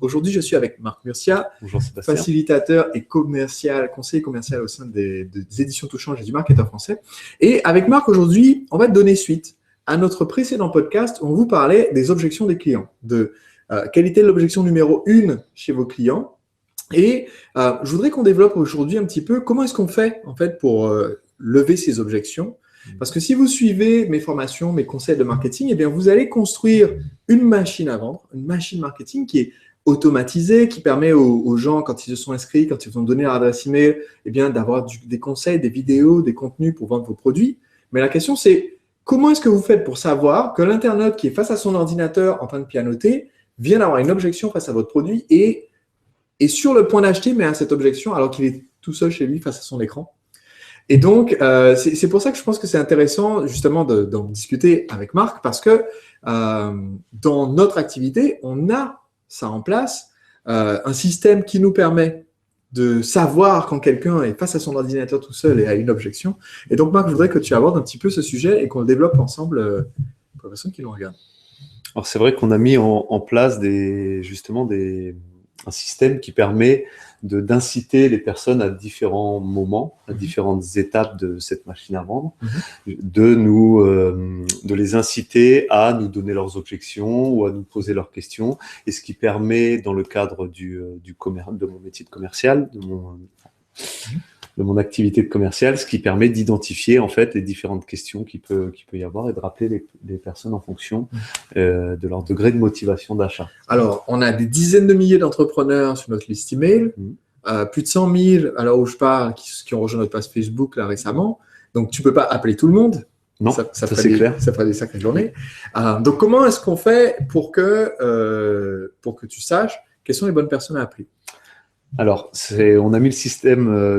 Aujourd'hui, je suis avec Marc Murcia, Bonjour Sébastien. facilitateur et conseiller commercial au sein des éditions Touchange et du marketeur français. Et avec Marc, aujourd'hui, on va donner suite à notre précédent podcast où on vous parlait des objections des clients, de quelle était l'objection numéro 1 chez vos clients. Et je voudrais qu'on développe aujourd'hui un petit peu comment est-ce qu'on fait en fait pour lever ces objections. Parce que si vous suivez mes formations, mes conseils de marketing, eh bien vous allez construire une machine à vendre, une machine marketing qui est automatisée, qui permet aux gens, quand ils se sont inscrits, quand ils ont donné leur adresse email, eh bien d'avoir des conseils, des vidéos, des contenus pour vendre vos produits. Mais la question c'est comment est-ce que vous faites pour savoir que l'internaute qui est face à son ordinateur en train de pianoter vient d'avoir une objection face à votre produit et est sur le point d'acheter, mais à cette objection alors qu'il est tout seul chez lui face à son écran. Et donc, c'est pour ça que je pense que c'est intéressant justement d'en discuter avec Marc parce que dans notre activité, on a ça en place, un système qui nous permet de savoir quand quelqu'un est face à son ordinateur tout seul et a une objection. Et donc, Marc, je voudrais que tu abordes un petit peu ce sujet et qu'on le développe ensemble pour les personnes qui nous regardent. Alors c'est vrai qu'on a mis en place un système qui permet d'inciter les personnes à différents moments, à différentes étapes de cette machine à vendre, de les inciter à nous donner leurs objections ou à nous poser leurs questions, et ce qui permet, dans le cadre de mon métier de commercial, de mon activité de commercial, ce qui permet d'identifier en fait les différentes questions qu'il peut y avoir et de rappeler les personnes en fonction de leur degré de motivation d'achat. Alors, on a des dizaines de milliers d'entrepreneurs sur notre liste email, plus de 100 000 à l'heure où je parle qui ont rejoint notre page Facebook là récemment. Donc, tu ne peux pas appeler tout le monde. Non, ça c'est clair. Ça ferait des sacrées journées. Donc, comment est-ce qu'on fait pour que tu saches quelles sont les bonnes personnes à appeler? Alors, on a mis le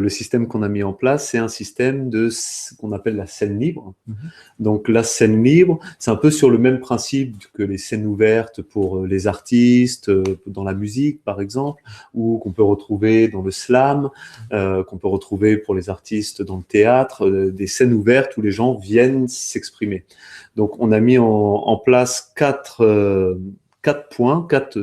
système qu'on a mis en place, c'est un système qu'on appelle la scène libre. Donc, la scène libre, c'est un peu sur le même principe que les scènes ouvertes pour les artistes, dans la musique, par exemple, ou qu'on peut retrouver dans le slam, qu'on peut retrouver pour les artistes dans le théâtre, des scènes ouvertes où les gens viennent s'exprimer. Donc, on a mis en place quatre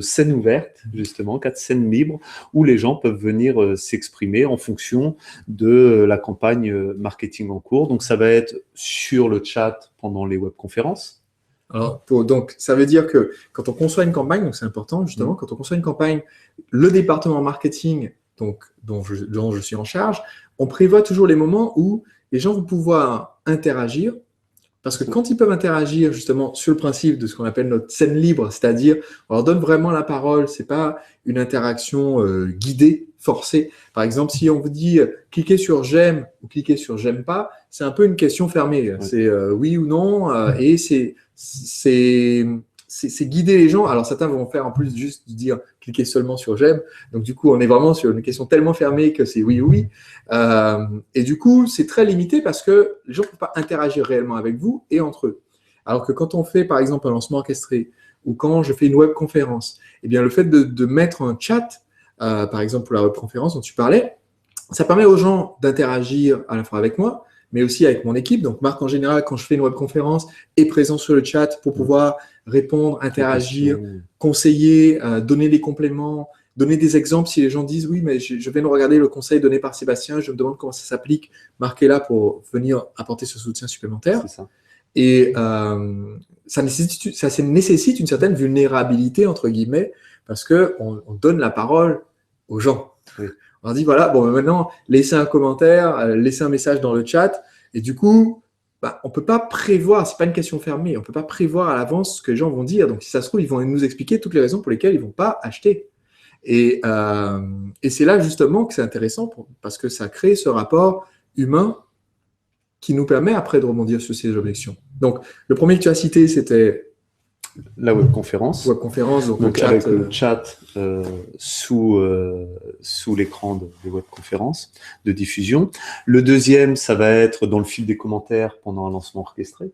scènes ouvertes, justement, 4 scènes libres où les gens peuvent venir s'exprimer en fonction de la campagne marketing en cours. Donc, ça va être sur le chat pendant les webconférences. Alors, donc, ça veut dire que quand on conçoit une campagne, donc c'est important justement, quand on conçoit une campagne, le département marketing dont je suis en charge, on prévoit toujours les moments où les gens vont pouvoir interagir. Parce que quand ils peuvent interagir justement sur le principe de ce qu'on appelle notre scène libre, c'est-à-dire on leur donne vraiment la parole, c'est pas une interaction guidée, forcée. Par exemple, si on vous dit cliquez sur j'aime ou cliquez sur j'aime pas, c'est un peu une question fermée. C'est oui ou non, et c'est guider les gens. Alors certains vont faire en plus juste dire cliquez seulement sur j'aime. Donc du coup, on est vraiment sur une question tellement fermée que c'est oui ou oui. Et du coup, c'est très limité parce que les gens ne peuvent pas interagir réellement avec vous et entre eux. Alors que quand on fait par exemple un lancement orchestré ou quand je fais une webconférence, eh bien le fait de mettre un chat, par exemple pour la webconférence dont tu parlais, ça permet aux gens d'interagir à la fois avec moi, mais aussi avec mon équipe. Donc, Marc, en général, quand je fais une webconférence, est présent sur le chat pour pouvoir répondre, interagir, conseiller, donner des compléments, donner des exemples. Si les gens disent « Oui, mais je viens de regarder le conseil donné par Sébastien, je me demande comment ça s'applique. » Marc est là pour venir apporter ce soutien supplémentaire. C'est ça. Et ça nécessite une certaine vulnérabilité, entre guillemets, parce qu'on donne la parole aux gens. Oui. On leur dit, voilà, bon, maintenant, laissez un commentaire, laissez un message dans le chat. Et du coup, on ne peut pas prévoir, ce n'est pas une question fermée, on ne peut pas prévoir à l'avance ce que les gens vont dire. Donc, si ça se trouve, ils vont nous expliquer toutes les raisons pour lesquelles ils ne vont pas acheter. Et c'est là, justement, que c'est intéressant parce que ça crée ce rapport humain qui nous permet après de rebondir sur ces objections. Donc, le premier que tu as cité, c'était la webconférence. Donc avec le chat sous l'écran des webconférences de diffusion. Le deuxième, ça va être dans le fil des commentaires pendant un lancement orchestré.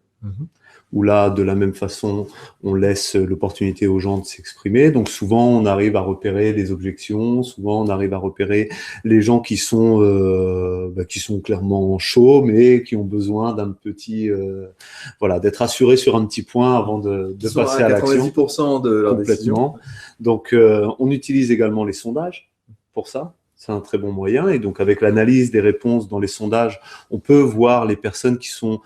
Où là, de la même façon, on laisse l'opportunité aux gens de s'exprimer. Donc souvent, on arrive à repérer les objections, souvent on arrive à repérer les gens qui sont clairement chauds, mais qui ont besoin d'un petit, d'être assurés sur un petit point avant de passer à l'action. 90% de leur décision. Donc, on utilise également les sondages pour ça. C'est un très bon moyen. Et donc, avec l'analyse des réponses dans les sondages, on peut voir les personnes qui sont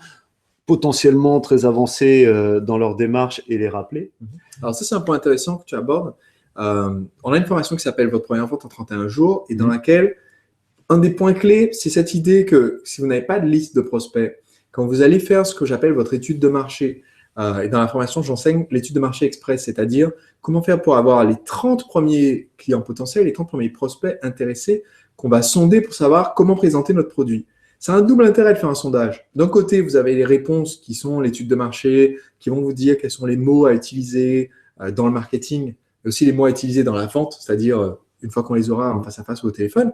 potentiellement très avancées dans leur démarche et les rappeler. Alors ça, c'est un point intéressant que tu abordes. On a une formation qui s'appelle « Votre première vente en 31 jours » et dans laquelle un des points clés, c'est cette idée que si vous n'avez pas de liste de prospects, quand vous allez faire ce que j'appelle votre étude de marché, et dans la formation, j'enseigne l'étude de marché express, c'est-à-dire comment faire pour avoir les 30 premiers clients potentiels, les 30 premiers prospects intéressés qu'on va sonder pour savoir comment présenter notre produit. C'est un double intérêt de faire un sondage. D'un côté, vous avez les réponses qui sont l'étude de marché, qui vont vous dire quels sont les mots à utiliser dans le marketing, et aussi les mots à utiliser dans la vente, c'est-à-dire une fois qu'on les aura en face à face ou au téléphone.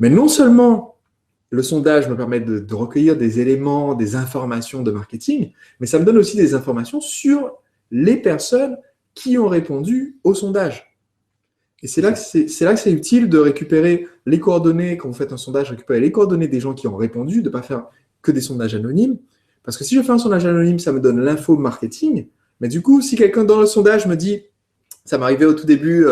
Mais non seulement le sondage me permet de recueillir des éléments, des informations de marketing, mais ça me donne aussi des informations sur les personnes qui ont répondu au sondage. Et c'est là que c'est utile de récupérer les coordonnées, quand vous faites un sondage, récupérer les coordonnées des gens qui ont répondu, de ne pas faire que des sondages anonymes. Parce que si je fais un sondage anonyme, ça me donne l'info marketing. Mais du coup, si quelqu'un dans le sondage me dit, ça m'arrivait au tout début,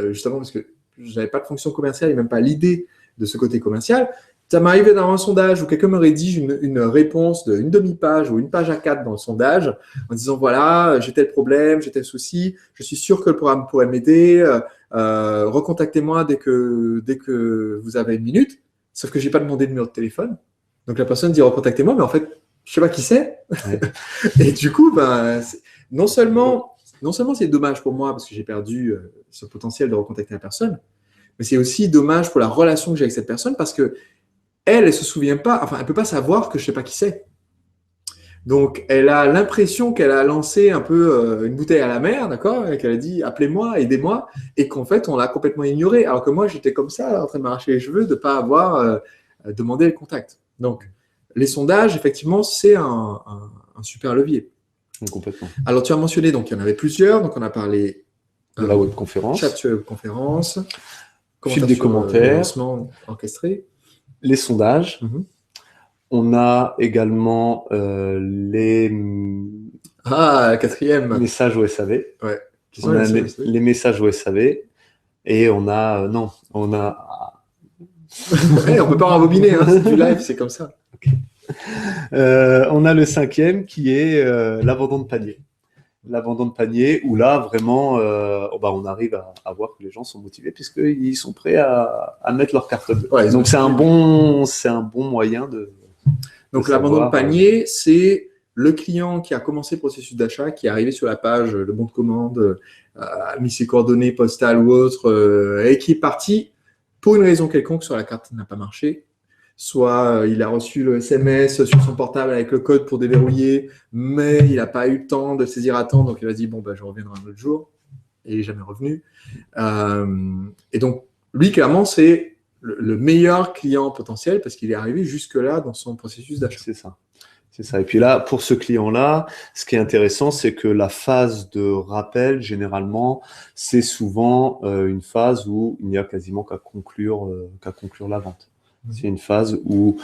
justement parce que je n'avais pas de fonction commerciale et même pas l'idée de ce côté commercial, ça m'arrivait dans un sondage où quelqu'un me rédige une réponse d'une demi-page ou une page A4 dans le sondage en disant voilà, j'ai tel problème, j'ai tel souci, je suis sûr que le programme pourrait m'aider, recontactez-moi dès que vous avez une minute, sauf que j'ai pas demandé de numéro de téléphone. Donc la personne dit recontactez-moi, mais en fait, je sais pas qui c'est. Ouais. Et du coup, ben, non seulement c'est dommage pour moi parce que j'ai perdu ce potentiel de recontacter la personne, mais c'est aussi dommage pour la relation que j'ai avec cette personne parce que elle se souvient pas, enfin, elle peut pas savoir que je sais pas qui c'est. Donc, elle a l'impression qu'elle a lancé un peu une bouteille à la mer, d'accord, et qu'elle a dit appelez-moi, aidez-moi, et qu'en fait, on l'a complètement ignoré. Alors que moi, j'étais comme ça, en train de m'arracher les cheveux, de pas avoir demandé le contact. Donc, les sondages, effectivement, c'est un super levier. Complètement. Alors, tu as mentionné, donc, il y en avait plusieurs. Donc, on a parlé de la webconférence, chat sur webconférence, fil des commentaires, lancement orchestré, les sondages. On a également les quatrième messages au SAV. Ouais. On a les messages au SAV et on a on peut pas rembobiner, hein, c'est du live, c'est comme ça. Okay. On a le cinquième qui est l'abandon de panier. L'abandon de panier où là vraiment on arrive à voir que les gens sont motivés puisqu'ils sont prêts à mettre leur carte bleue. Ouais, donc c'est un bon moyen de. Donc l'abandon de panier, c'est le client qui a commencé le processus d'achat, qui est arrivé sur la page, le bon de commande, a mis ses coordonnées postales ou autres, et qui est parti pour une raison quelconque, soit la carte n'a pas marché, soit il a reçu le SMS sur son portable avec le code pour déverrouiller, mais il n'a pas eu le temps de saisir à temps, donc il a dit bon, je reviendrai un autre jour, et il n'est jamais revenu. Et donc, lui, clairement, c'est le meilleur client potentiel parce qu'il est arrivé jusque-là dans son processus d'achat. C'est ça. Et puis là, pour ce client-là, ce qui est intéressant, c'est que la phase de rappel, généralement, c'est souvent une phase où il n'y a quasiment qu'à conclure la vente. C'est une phase où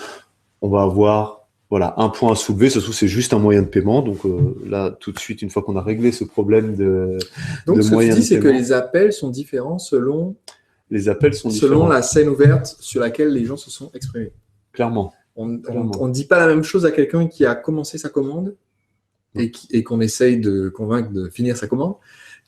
on va avoir un point à soulever. Ça se trouve, c'est juste un moyen de paiement. Donc là, tout de suite, une fois qu'on a réglé ce problème de donc, de ce que tu dis, c'est que les appels sont différents selon la scène ouverte sur laquelle les gens se sont exprimés. Clairement. On ne dit pas la même chose à quelqu'un qui a commencé sa commande et qu'on essaye de convaincre de finir sa commande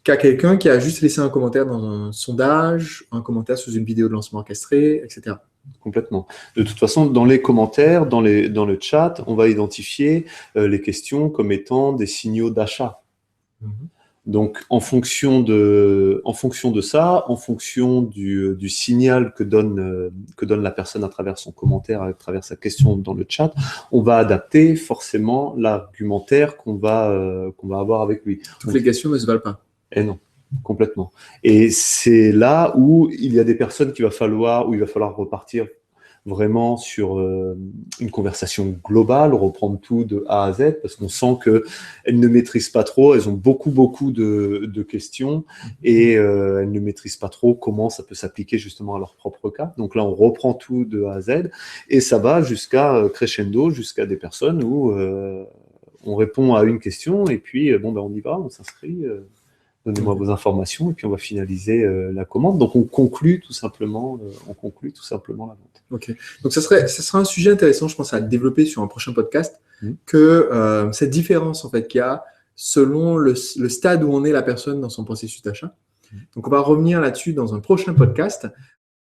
qu'à quelqu'un qui a juste laissé un commentaire dans un sondage, un commentaire sous une vidéo de lancement orchestré, etc. Complètement. De toute façon, dans les commentaires, dans le chat, on va identifier les questions comme étant des signaux d'achat. Donc, en fonction de ça, en fonction du signal que donne la personne à travers son commentaire, à travers sa question dans le chat, on va adapter forcément l'argumentaire qu'on va avoir avec lui. Toutes les questions ne se valent pas. Et non, complètement. Et c'est là où il y a des personnes où il va falloir repartir vraiment sur une conversation globale, reprendre tout de A à Z, parce qu'on sent qu'elles ne maîtrisent pas trop, elles ont beaucoup de questions, et elles ne maîtrisent pas trop comment ça peut s'appliquer justement à leur propre cas. Donc là, on reprend tout de A à Z, et ça va jusqu'à crescendo, jusqu'à des personnes où on répond à une question, et puis on y va, on s'inscrit, donnez-moi vos informations et puis on va finaliser la commande. Donc on conclut tout simplement la vente. Ok. Donc ça serait un sujet intéressant, je pense, à développer sur un prochain podcast, cette différence en fait qu'il y a selon le stade où on est la personne dans son processus d'achat. Donc on va revenir là-dessus dans un prochain podcast.